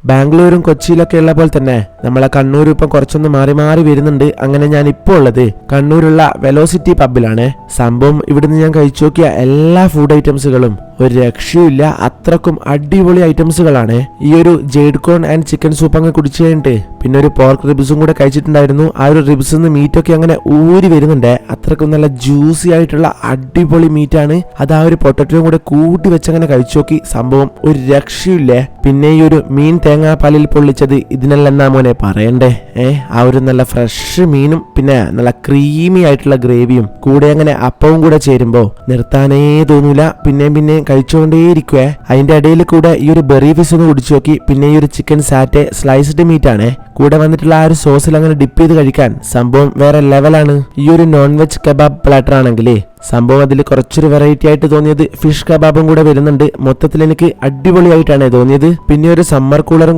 ബാംഗ്ലൂരും കൊച്ചിയിലൊക്കെ ഉള്ള പോലെ തന്നെ നമ്മളെ കണ്ണൂരും ഇപ്പം കുറച്ചൊന്ന് മാറി മാറി വരുന്നുണ്ട്. അങ്ങനെ ഞാൻ ഇപ്പോൾ ഉള്ളത് കണ്ണൂരുള്ള വെലോസിറ്റി പബ്ബിലാണ്. സംഭവം ഇവിടുന്ന് ഞാൻ കഴിച്ചു നോക്കിയ എല്ലാ ഫുഡ് ഐറ്റംസുകളും ഒരു രക്ഷയില്ല, അത്രക്കും അടിപൊളി ഐറ്റംസുകളാണ്. ഈ ഒരു ജെയ്ഡ് കോൺ ആൻഡ് ചിക്കൻ സൂപ്പ് അങ്ങ് കുടിച്ചു കഴിഞ്ഞിട്ട് പിന്നെ ഒരു പോർക്ക് റിബ്സും കൂടെ കഴിച്ചിട്ടുണ്ടായിരുന്നു. ആ ഒരു റിബ്സിൽ നിന്ന് മീറ്റൊക്കെ അങ്ങനെ ഊരി വരുന്നുണ്ട്. അത്രക്കും നല്ല ജ്യൂസി ആയിട്ടുള്ള അടിപൊളി മീറ്റാണ് അത്. ആ ഒരു പൊട്ടറ്റോയും കൂടെ കൂട്ടി വെച്ചങ്ങനെ കഴിച്ചു നോക്കി, സംഭവം ഒരു രക്ഷയില്ലേ. പിന്നെ ഈ ഒരു മീൻ തേങ്ങാപ്പാലിൽ പൊള്ളിച്ചത് ഇതിനെല്ലാം മോനെ പറയണ്ടേ. ആ ഒരു നല്ല ഫ്രഷ് മീനും പിന്നെ നല്ല ക്രീമി ആയിട്ടുള്ള ഗ്രേവിയും കൂടെ അങ്ങനെ അപ്പവും കൂടെ ചേരുമ്പോ നിർത്താനേ തോന്നൂല. പിന്നെയും കഴിച്ചുകൊണ്ടേയിരിക്കുവേ. അതിന്റെ ഇടയിൽ കൂടെ ഈ ഒരു ബെറി ഫിഷ് ഒന്ന് കുടിച്ചു നോക്കി. പിന്നെ ഈ ഒരു ചിക്കൻ സാറ്റെ സ്ലൈസ്ഡ് മീറ്റ് ആണ് കൂടെ വന്നിട്ടുള്ള ആ ഒരു സോസിൽ അങ്ങനെ ഡിപ്പ് ചെയ്ത് കഴിക്കാൻ സംഭവം വേറെ ലെവലാണ്. ഈ ഒരു നോൺ വെജ് കബാബ് പ്ലാറ്റർ ആണെങ്കിലേ സംഭവം അതിൽ കുറച്ചൊരു വെറൈറ്റി ആയിട്ട് തോന്നിയത് ഫിഷ് കബാബും കൂടെ വരുന്നുണ്ട്. മൊത്തത്തിൽ എനിക്ക് അടിപൊളിയായിട്ടാണ് തോന്നിയത്. പിന്നെ ഒരു സമ്മർ കൂളറും